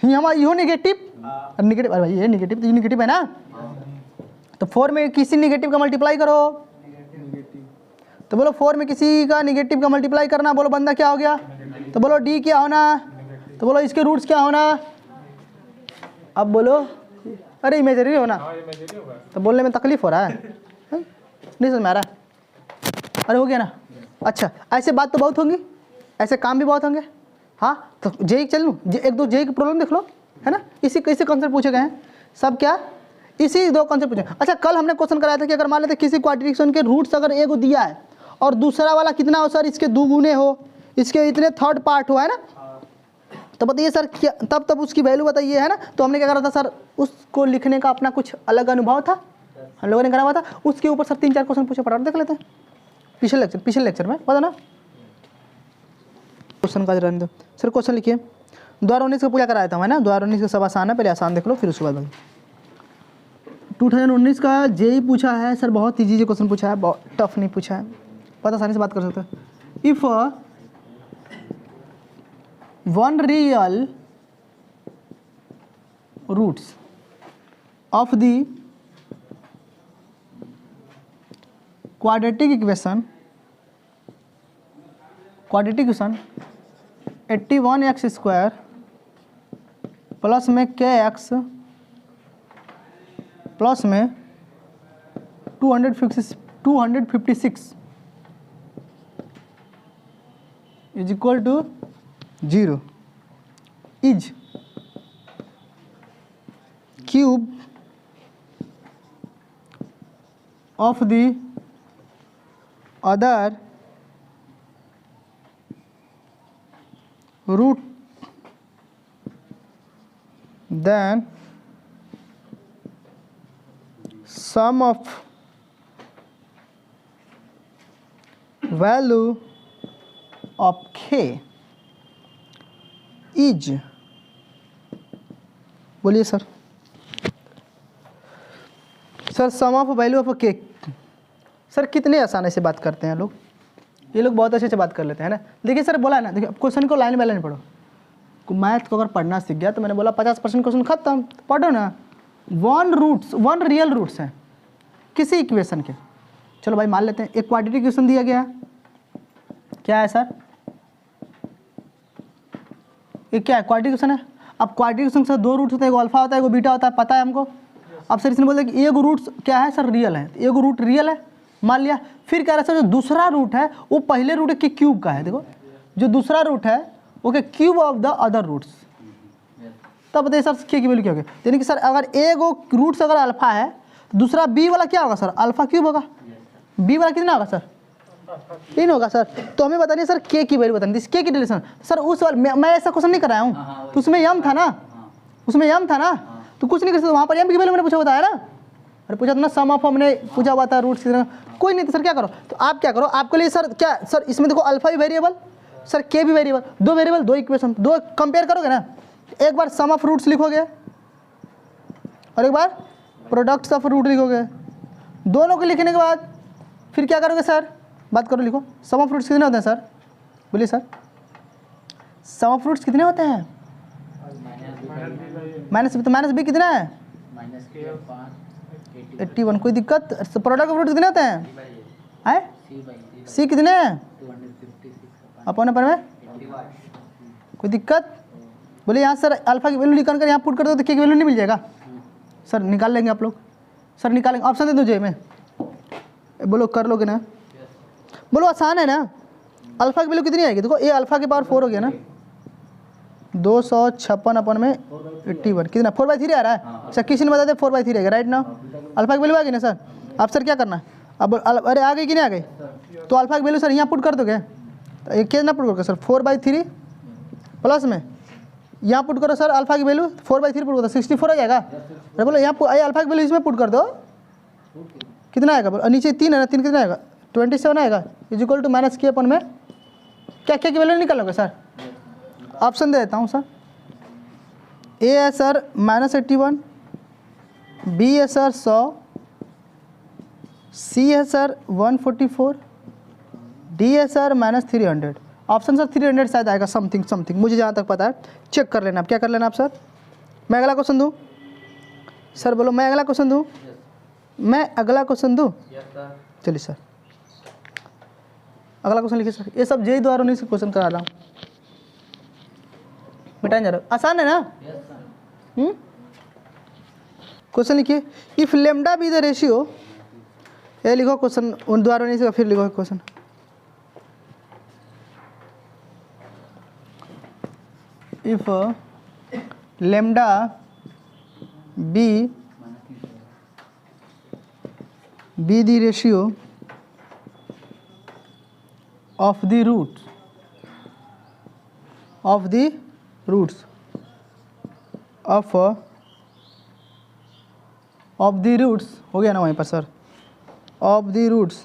हमारा यो नेगेटिव नेगेटिव, अरे भाई ये नेगेटिव तो ये नेगेटिव है ना, तो 4 में किसी नेगेटिव का मल्टीप्लाई करो, तो बोलो 4 में किसी का नेगेटिव का मल्टीप्लाई करना, बोलो बंदा क्या हो गया, तो बोलो डी क्या होना, तो बोलो इसके रूट्स क्या होना, अब बोलो अरे इमेजिनरी होना, तो बोलने में तकलीफ हो रहा है नहीं समझ में आ रहा है। अरे हो गया ना। अच्छा ऐसे बात तो बहुत होंगी, ऐसे काम भी बहुत होंगे। हाँ तो जेई चल लूँ, एक दो जेई की प्रॉब्लम देख लो, है ना। इसी कॉन्सेप्ट पूछे गए हैं सब, क्या इसी दो कॉन्सेप्ट पूछे। अच्छा कल हमने क्वेश्चन कराया था कि अगर मान लेते किसी क्वाड्रेटिक के रूट्स अगर एक दिया है और दूसरा वाला कितना हो सर, इसके 2 गुने हो, इसके इतने थर्ड पार्ट हो, है ना। तो बताइए सर क्या तब उसकी वैल्यू बताइए, है ना। तो हमने क्या करा था सर, उसको लिखने का अपना कुछ अलग अनुभव था, हम लोगों ने करा हुआ था। उसके ऊपर सर 3-4 क्वेश्चन पूछे, फटाफट देख लेते हैं। पिछले लेक्चर में पता ना क्वेश्चन का रहने दो सर। क्वेश्चन लिखिए, द्वार 19 का पूजा कराया था है ना। द्वार 19 का सब आसान है, पहले आसान देख लो फिर उसके बाद 2019 का जेई पूछा है सर, बहुत ईजी क्वेश्चन पूछा है, बहुत टफ नहीं पूछा है, पता आसानी से बात कर सकते हैं। If one real roots of the quadratic equation 81x² plus में kx प्लस में 256 is equal to 0 is cube of the other root then sum of value of k is, बोलिए sir sum of value of K. Sir कितने आसानी से बात करते हैं लोग, ये लोग बहुत अच्छे से बात कर लेते हैं ना। देखिए सर बोला है ना, देखिए क्वेश्चन को लाइन बाय लाइन पढ़ो। मैथ को अगर पढ़ना सीख गया तो मैंने बोला 50% क्वेश्चन खत्म, पढ़ो ना। वन रियल रूट्स हैं किसी इक्वेशन के। चलो भाई मान लेते हैं एक क्वाड्रेटिक इक्वेशन दिया गया है, क्या है सर, ये क्या है, क्वाड्रेटिक इक्वेशन है। अब क्वाड्रेटिक इक्वेशन से 2 रूट्स होते हैं, एगो अल्फा होता है एगो बीटा होता है, पता है हमको। अब सर इसने बोला कि एक रूट क्या है सर, रियल है, एक रूट रियल है मान लिया। फिर कह रहा है सर जो दूसरा रूट है वो पहले रूट के क्यूब का है। देखो जो दूसरा रूट है वो के cube of the other roots. तब बताइए सर के की वैल्यू क्या होगी। यानी कि सर अगर एक रूट्स अगर अल्फा है तो दूसरा बी वाला क्या होगा सर, अल्फा क्यूब होगा। बी वाला कितना होगा सर, 3 होगा सर। तो हमें बतानी है सर के की वैल्यू बतानी, के की डिलीशन। सर उस वाले मैं ऐसा क्वेश्चन नहीं कराया हूँ, तो उसमें यम था ना, उसमें यम था ना, तो कुछ नहीं कर सकते वहाँ पर। यम की वैल्यू मैंने पूछा बताया ना, अरे पूछा था ना, सम ऑफ हमने पूछा हुआ था रूट्स की तरह। कोई नहीं तो सर क्या करो, तो आप क्या करो, आपके लिए सर क्या सर इसमें देखो अल्फा भी वेरिएबल सर, के भी वेरिएबल, 2 वेरिएबल 2 इक्वेशन, 2 कंपेयर करोगे ना। एक बार सम ऑफ रूट्स लिखोगे और एक बार प्रोडक्ट्स ऑफ रूट लिखोगे। दोनों को लिखने के बाद फिर क्या करोगे सर, बात करो, लिखो सम ऑफ रूट्स कितने होते हैं सर, बोलिए सर सम ऑफ रूट्स कितने होते हैं। माइनस बी कितना है, 81। कोई दिक्कत, प्रोडक्ट ऑफ रूट कितने होते हैं, सी कितने हैं अपन में, कोई दिक्कत। बोले यहाँ सर अल्फा की वैल्यू निकाल कर यहाँ पुट कर दो तो के की वैल्यू नहीं मिल जाएगा सर, निकाल लेंगे आप लोग, सर निकालेंगे, ऑप्शन दे दो जे में, बोलो कर लोगे ना, बोलो आसान है ना। अल्फा की वैल्यू कितनी आएगी, देखो ये अल्फा के पावर 4 हो गया ना, 256 अपन में 81 कितना 4/3 आ रहा है सर, किसी ने बता दे 4/3 आएगा राइट ना। अल्फा की वैल्यू आ गई ना सर। अब सर क्या करना, अब अरे आ गई कि नहीं आ गई, तो अल्फा की वैल्यू सर यहाँ पुट कर दोगे, तो एक कितना पुट करोगे सर 4/3 प्लस में यहाँ पुट करो सर अल्फा की वैल्यू 4/3 पुट करो 64 आ जाएगा। अरे बोलो यहाँ अल्फा की वैल्यू इसमें पुट कर दो, कितना आएगा, और नीचे 3 है ना, 3 कितना आएगा 27 आएगा, इज इक्वल टू माइनस के अपन में क्या क्या की वैल्यू निकालोगे सर। ऑप्शन दे देता हूँ सर, ए है सर -81, बी है सर 100, सी है सर 144, डी है सर -300। ऑप्शन सर 300 शायद आएगा, समथिंग मुझे जहाँ तक पता है, चेक कर लेना आप। क्या कर लेना आप सर, मैं अगला क्वेश्चन दूँ सर, बोलो मैं अगला क्वेश्चन दूँ, मैं अगला क्वेश्चन दूँ, चलिए सर अगला क्वेश्चन लिखिए सर। ये सब जेई द्वारा उन्हीं से क्वेश्चन करा रहा हूँ, मिटाने जा रहा हूँ, आसान है ना। क्वेश्चन लिखिए, if lambda be the ratio ये लिखो क्वेश्चन, उन द्वारा नहीं से फिर लिखो question. If lambda be the ratio of the roots of the roots हो गया ना वहीं पर सर, ऑफ द रूट्स,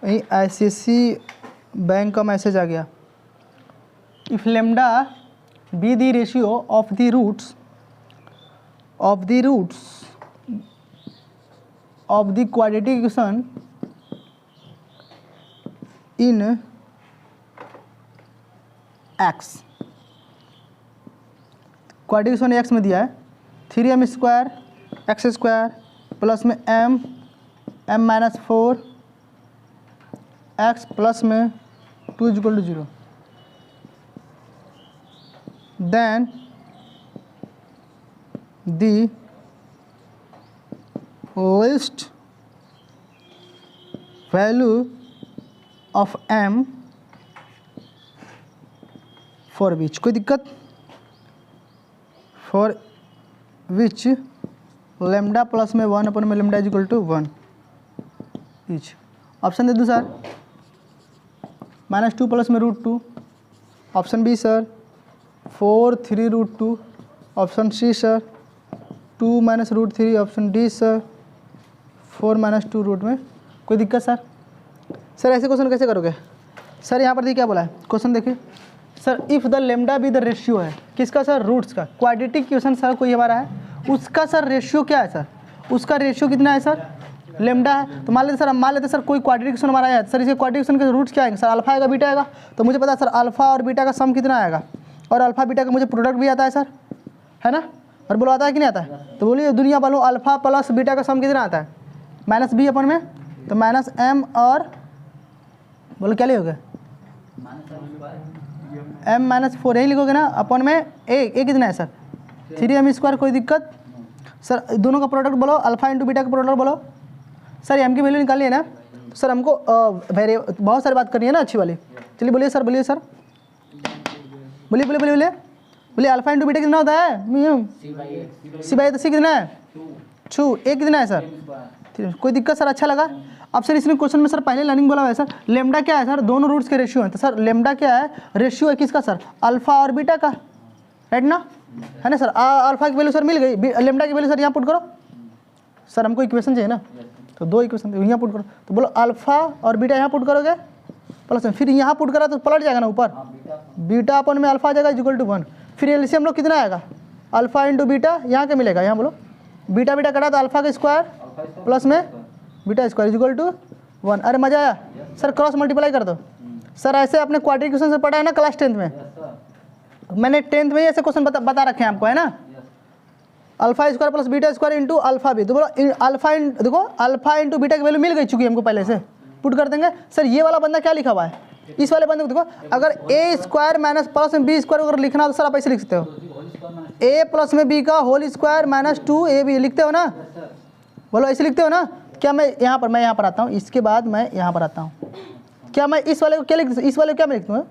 वहीं ICICI बैंक का मैसेज आ गया। If lambda be the ratio of the roots of the quadratic equation in x, quadratic equation x में दिया है 3m square x square plus में m माइनस 4 x प्लस में 2 = 0, then the list value of m for which, कोई दिक्कत, for which lambda plus में 1 अपन में lambda equal to 1 each. Option दे दूँ सर, -2 प्लस में √2, option B sir 4 3 √2, option C sir 2 - √3, option D sir 4 - 2 root में। कोई दिक्कत सर? सर ऐसे क्वेश्चन कैसे करोगे सर? यहाँ पर देखिए क्या बोला है क्वेश्चन, देखिए sir, if the lambda be the ratio है किसका सर? रूट्स का। क्वाड्रेटिक इक्वेशन सर कोई हमारा है, उसका सर रेशियो क्या है सर? उसका रेशियो कितना है सर? लेमडा है। तो मान लेते सर, हम मान लेते सर कोई क्वाड्रेटिक इक्वेशन हमारा है सर, इसके क्वाड्रेटिक इक्वेशन के रूट्स क्या आएंगे सर? अल्फा आएगा, बीटा आएगा। तो मुझे पता है सर अल्फा और बीटा का सम कितना आएगा, और अल्फा बीटा का मुझे प्रोडक्ट भी आता है सर, है ना? और बोलो आता है कि नहीं आता है? तो बोलिए दुनिया वालों, अल्फा प्लस बीटा का सम कितना आता है? -b अपन में, तो -m और बोलो क्या लिखोगे? m-4 यही लिखोगे ना, अपन में ए कितना है सर? 3m²। कोई दिक्कत सर? दोनों का प्रोडक्ट बोलो, अल्फा इंटू बीटा का प्रोडक्ट बोलो। सर m की वैल्यू निकालिए ना, तो सर हमको बहुत सारी बात करनी है ना अच्छी वाली। चलिए बोलिए सर, बोलिए सर, बोलिए अल्फा इंटू बीटा कितना होता है? c/a। तो c कितना है? 2। a कितना है सर? 3। कोई दिक्कत सर? अच्छा लगा। अब सर इसने क्वेश्चन में सर पहले लर्निंग बोला हुआ है सर, लेमडा क्या है सर? दोनों रूट्स के रेशियो है। तो सर लेमडा क्या है? रेशियो है किसका सर? अल्फा और बीटा का, राइट ना, है ना सर? अल्फा की वैल्यू सर मिल गई, लेमडा की वैल्यू सर यहाँ पुट करो। सर हमको इक्वेशन चाहिए ना, तो 2 इक्वेशन यहाँ पुट करो। तो बोलो अल्फा और बीटा यहाँ पुट करोगे प्लस में, फिर यहाँ पुट करा तो पलट जाएगा ना ऊपर, बीटा अपन में अल्फा आ जाएगा = 1। फिर एलसीएम लोग कितना आएगा? अल्फा इंटू बीटा, यहाँ क्या मिलेगा? यहाँ बोलो बीटा कटा तो अल्फा का स्क्वायर प्लस में बीटा स्क्वायर = 1। अरे मजा आया सर? क्रॉस मल्टीप्लाई कर दो सर। ऐसे अपने क्वाड्रेटिक इक्वेशन से पढ़ा है ना क्लास 10th में, मैंने 10th में ऐसे क्वेश्चन बता रखे हैं आपको, है ना? Alpha square plus beta square into alpha B. तो बोलो अल्फा देखो अल्फा इंटू बीटा की वैल्यू मिल गई चुकी है हमको, पहले से पुट कर देंगे। सर ये वाला बंदा क्या लिखा हुआ है? इस वाले बंदे को देखो, अगर a² माइनस प्लस में b² अगर लिखना हो तो सर आप ऐसे लिख सकते हो, a प्लस में b का होल स्क्वायर -2ab लिखते हो ना? बोलो ऐसे लिखते हो ना? क्या मैं यहाँ पर आता हूँ, इसके बाद मैं यहाँ पर आता हूँ। क्या मैं इस वाले को क्या लिख, इस वाले को क्या मैं लिखता हूँ?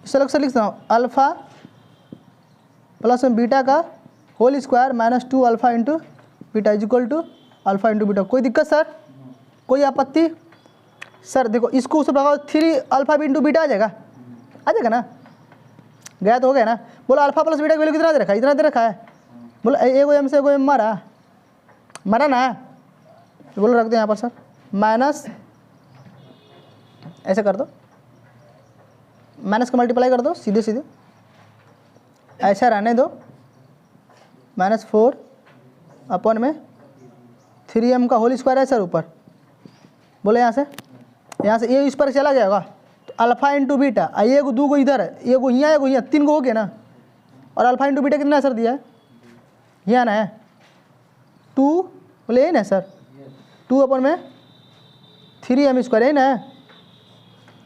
इस वाले को सर लिखता हूँ अल्फा प्लस में बीटा का whole square -2 alpha into beta = alpha into beta. कोई दिक्कत सर? कोई आपत्ति? सर देखो इसको उस लगाओ, 3 अल्फा इंटू बीटा आ जाएगा ना? गया तो हो गया ना? बोलो अल्फा प्लस बीटा की वैल्यू कितना दे रखा है? इतना दे रखा है। बोलो एगो m से एगो m मरा ना? तो बोलो रख दो यहाँ पर सर, माइनस ऐसे कर दो, माइनस का मल्टीप्लाई कर दो सीधे ऐसा रहने दो, -4 अपन में 3m का होल स्क्वायर है सर ऊपर। बोले यहाँ से ये इस पर चला जाएगा, तो अल्फा इंटू बीटा, ये को 2 को इधर है, ये को यहाँ 3 को हो गया ना? और अल्फा इंटू बीटा कितना सर दिया है? यहाँ ना है 2, बोले यही ना सर? 2 अपन में 3m² है ना?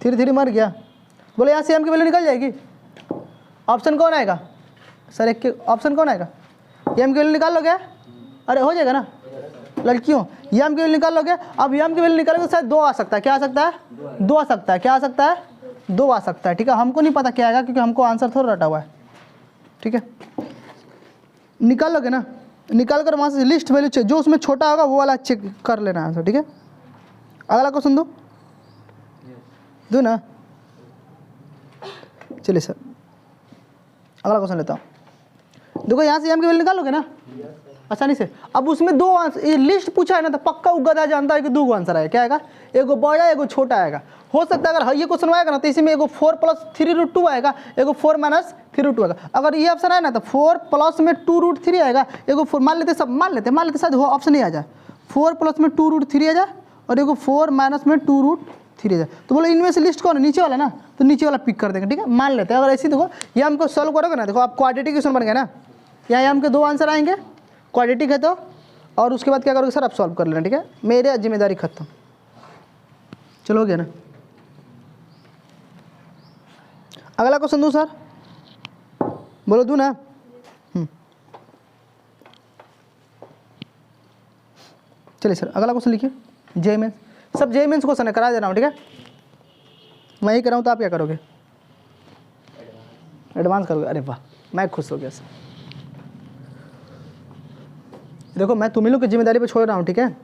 3 मर गया। बोले यहाँ से m की वैल्यू निकल जाएगी। ऑप्शन कौन आएगा सर? ऑप्शन कौन आएगा? m की वैल्यू निकाल लो क्या? अरे हो जाएगा ना? लड़कियों यम की वैल्यू निकाल लोगे। अब यम की वैल्यू निकालोगे तो शायद 2 आ सकता है। क्या आ सकता है? 2 आ सकता है। क्या आ सकता है? 2 आ सकता है। ठीक है, हमको नहीं पता क्या आएगा क्योंकि हमको आंसर थोड़ा रटा हुआ है। ठीक है, निकाल लोगे ना, निकाल कर वहाँ से लिस्ट वैल्यू चेक, जो उसमें छोटा होगा वो वाला चेक कर लेना आंसर। ठीक है, अगला क्वेश्चन दो ना। चलिए सर अगला क्वेश्चन लेता हूँ। देखो यहाँ से एम की वैल्यू निकालोगे ना आसानी से। अब उसमें 2 आंसर, ये लिस्ट पूछा है ना तो पक्का वो गधा जानता है कि 2 आंसर आएगा। क्या आएगा? एगो बड़ा एगो छोटा आएगा। हो सकता है अगर ये क्वेश्चन आएगा ना तो इसी में एगो 4 + 3√2 आएगा, एगो 4 - 3√2 आएगा। अगर ये ऑप्शन आए ना तो 4 + में 2√3 आएगा, एगो 4 मान लेते सब, मान लेते शायद वो ऑप्शन नहीं आ जाए। 4 + में 2√3 आ जाए और एगो 4 - में 2√3 आ जाए। तो बोलो इनमें से लिस्ट कौन है? नीचे वाला ना, तो नीचे वाला पिक कर देंगे। ठीक है, मान लेते हैं। अगर ऐसी देखो ये हमको सॉल्व करोगे ना, देखो आप क्वाड्रेटिक क्वेश्चन बन गया ना, यहाँ एम के 2 आंसर आएंगे, क्वाड्रेटिक है तो, और उसके बाद क्या करोगे सर? आप सॉल्व कर लेना। ठीक है, मेरे जिम्मेदारी खत्म। चलो हो गया ना। अगला क्वेश्चन दूँ सर? बोलो दूँ ना? चलिए सर अगला क्वेश्चन लिखिए। जेईई मेंस, सब जेईई मेंस क्वेश्चन है, करा दे रहा हूँ। ठीक है, मैं ही कराऊँ तो आप क्या करोगे? एडवांस करोगे? अरे वाह, मैं खुश हो गया सर। देखो मैं तुम ही लोग की जिम्मेदारी पे छोड़ रहा हूँ। ठीक है,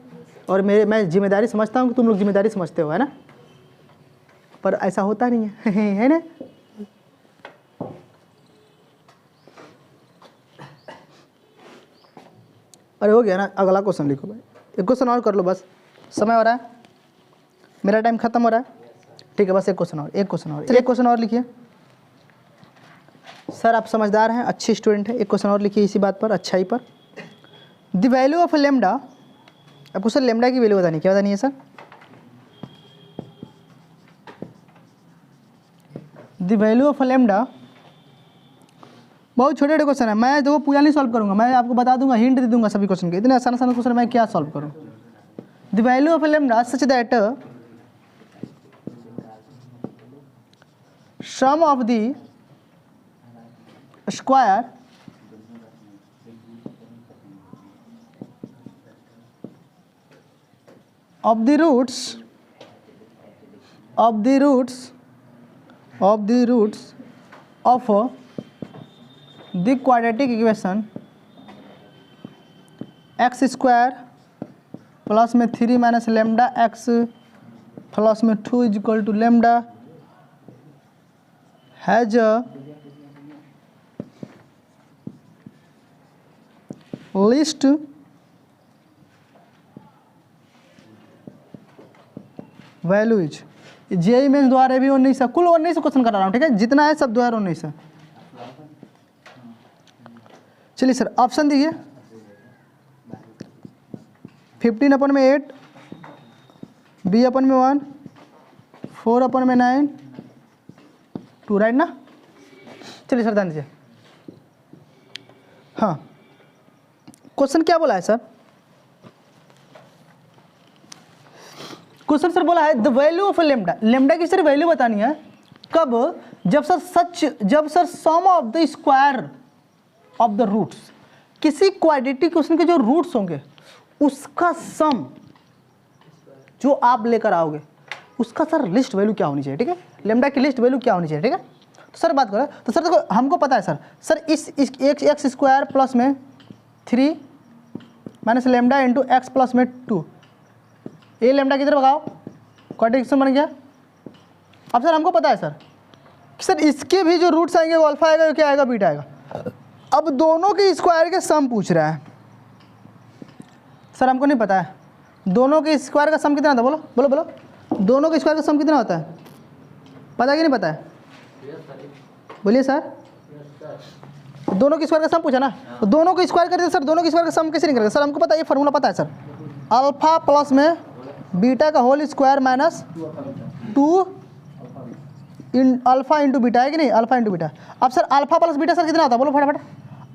और मैं जिम्मेदारी समझता हूँ कि तुम लोग जिम्मेदारी समझते हो, है ना? पर ऐसा होता नहीं है है ना? अरे हो गया ना। अगला क्वेश्चन लिखो भाई, एक क्वेश्चन और कर लो बस, समय हो रहा है, मेरा टाइम खत्म हो रहा है। ठीक है, बस एक क्वेश्चन और, एक क्वेश्चन और लिखिए। सर आप समझदार हैं, अच्छे स्टूडेंट हैं, एक क्वेश्चन और लिखिए इसी बात पर, अच्छाई पर। द वैल्यू ऑफ लेमडा, आपको सर लेमडा की वैल्यू बतानी, क्या बतानी है sir? The value of lambda, बहुत छोटे छोटे क्वेश्चन है। मैं देखो पूरा नहीं सॉल्व करूंगा, मैं आपको बता दूंगा, हिंट दे दूंगा सभी क्वेश्चन के। इतने आसान क्वेश्चन मैं क्या सॉल्व करूँ? The value of lambda such that sum of the square of the roots of the quadratic equation x square plus में 3 - lambda x plus में 2 = lambda has a least value is. JEE Mains द्वारा भी 19 कुल 19 question करा रहा हूँ। ठीक है, जितना है सब 2019 है। चलिए सर ऑप्शन दीजिए। 15/8, b/1, 4/9, 2, राइट ना? चलिए सर ध्यान दीजिए। हाँ, क्वेश्चन क्या बोला है सर? क्वेश्चन सर बोला है the value of lambda, lambda की सर वैल्यू बतानी है। कब? जब sir sum of the square of the roots, किसी क्वाड्रेटिक क्वेश्चन के जो रूट्स होंगे उसका सम जो आप लेकर आओगे उसका सर लिस्ट वैल्यू क्या होनी चाहिए। ठीक है, लेमडा की लिस्ट वैल्यू क्या होनी चाहिए। ठीक है, तो सर बात करें तो सर देखो हमको पता है सर इस एक्स स्क्वायर प्लस में 3 - लेमडा इंटू एक्स प्लस में 2, ये लेमडा किधर भगाओ, क्वाड्रेटिक बन गया। अब सर हमको पता है सर इसके भी जो रूट्स आएंगे वो अल्फा आएगा, क्या आएगा, बीटा आएगा। अब दोनों के स्क्वायर के सम पूछ रहा है सर, हमको नहीं पता है दोनों के स्क्वायर का सम कितना होता है। बोलो बोलो बोलो, दोनों के स्क्वायर का सम कितना होता है? पता है कि नहीं पता है? बोलिए सर। दोनों के स्क्वायर का सम पूछा ना, तो दोनों को स्क्वायर करते सर, दोनों के स्क्वायर का सम कैसे नहीं करेंगे सर? हमको पता है, ये फार्मूला पता है सर, अल्फा प्लस में बीटा का होल स्क्वायर माइनस 2 इन अल्फा इंटू बीटा है कि नहीं, अल्फा इंटू बीटा। अब sir alpha plus beta sir कितना होता है? बोलो फटाफट,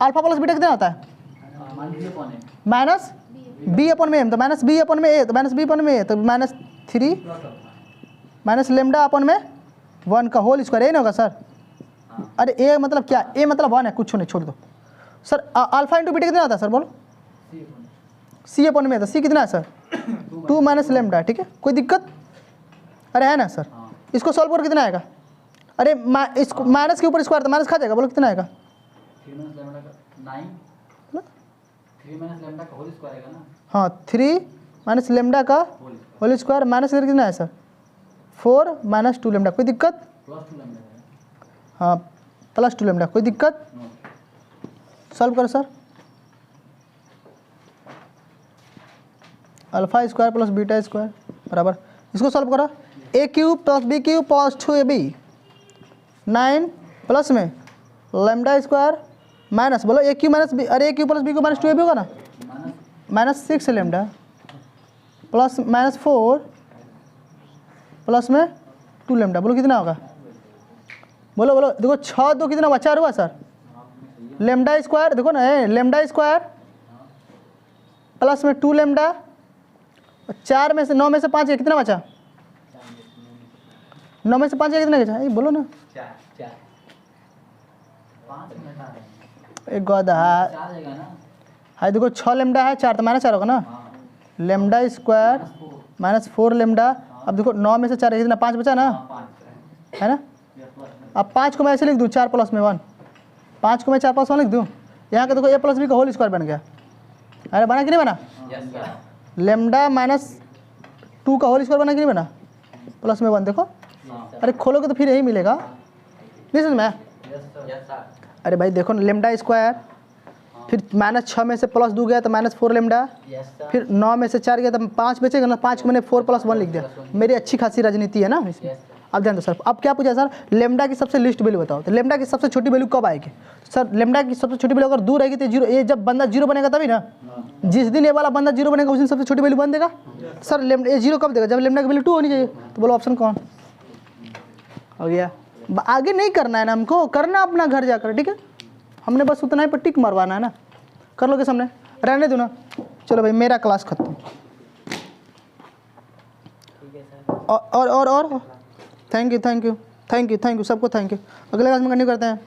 अल्फा प्लस बीटा कितना होता है? माइनस b/m, तो माइनस b/a, तो माइनस b/a, तो -3 माइनस लेमडा अपन में 1 का होल स्क्वायर, ये नहीं होगा सर? अरे ए मतलब क्या? ए मतलब 1 है, कुछ नहीं, छोड़ दो सर। अल्फा इंटू बीटा कितना होता है सर? बोलो सी अपन में था, सी कितना है सर 2 माइनस लेमडा, ठीक है कोई दिक्कत? अरे है ना सर, हाँ। इसको सॉल्व कर कितना आएगा? अरे इसको माइनस के ऊपर स्क्वायर था, माइनस खा जाएगा, बोलो कितना आएगा? 3 माइनस लैम्डा का 9, 3 माइनस लैम्डा का होल स्क्वायर आएगा ना, हाँ 3 माइनस लेमडा का whole square whole square minus इधर कितना है सर 4 माइनस 2 लेमडा, कोई दिक्कत? प्लस 2 लैम्डा है। हाँ प्लस 2 लेमडा, कोई दिक्कत? नो, सॉल्व करो sir. Alpha square plus beta square बराबर, इसको सॉल्व करो। A cube plus b cube plus 2ab 9 plus में लेमडा स्क्वायर माइनस, बोलो ए क्यूब माइनस बी, अरे a cube plus b cube minus 2ab होगा ना, minus minus 6 lambda plus minus 4 plus में 2 lambda, बोलो कितना होगा? बोलो बोलो, देखो 6 2 कितना हुआ? 4 हुआ सर। लेमडा स्क्वायर देखो ना, लेमडा स्क्वायर प्लस में 2 लेमडा, 4 में से 9 में से 5 कितना बचा? 9 में से 5 कितना बचा? ये बोलो ना, 4 4 5 मिनट आ रहे हैं, एक गधा 4 जाएगा ना, है। देखो 6 लेमडा है, 4 तो माइनस 4 होगा ना, हाँ लेमडा स्क्वायर माइनस 4 लेमडा। अब देखो 9 में से 4 कितना? 5 बचा ना, 5 है ना। अब 5 को मैं ऐसे लिख दूँ 4 प्लस में 1, 5 को मैं 4 प्लस 1 लिख दूँ। यहाँ का देखो ए प्लस बी का होल स्क्वायर बन गया, अरे बना कि नहीं बना? यस सर, लेमडा माइनस 2 का होल स्क्वायर बना कि नहीं बना? प्लस में 1 देखो, हाँ अरे खोलोगे तो फिर यही मिलेगा, नहीं समझ में आया? यस सर, अरे भाई देखो ना, लेमडा स्क्वायर फिर माइनस 6 में से प्लस 2 गया तो माइनस 4 लेमडा, यस सर, फिर 9 में से 4 गया तो 5 बचेगा ना, 5 को मैंने 4 प्लस 1 लिख दिया। मेरी अच्छी खासी राजनीति है ना इसमें। यस सर, अब ध्यान दो सर, अब क्या पूछा सर, लेमडा की सबसे लिस्ट वैल्यू बताओ, तो लेमडा की सबसे छोटी वैल्यू कब आएगी? सर लेमडा की सबसे छोटी वैल्यू अगर दूर रहेगी तो जीरो, ये जब बंदा जीरो बनेगा तभी ना, जिस दिन ये वाला बंदा जीरो बनेगा उस दिन सबसे छोटी वैल्यू बन देगा। सर लेमडा ये जीरो कब देगा? जब लेमडा की वैल्यू 2 होनी चाहिए। तो बोलो ऑप्शन कौन हो गया? आगे नहीं करना है ना हमको, करना अपना घर जाकर, ठीक है। हमने बस उतना ही पर टिक मरवाना है ना, कर लोगे सामने, रहने दो ना। चलो भाई मेरा क्लास खत्म। ठीक है सर, और thank you thank you thank you thank you सबको थैंक यू। अगले क्लास में कंटिन्यू करते हैं।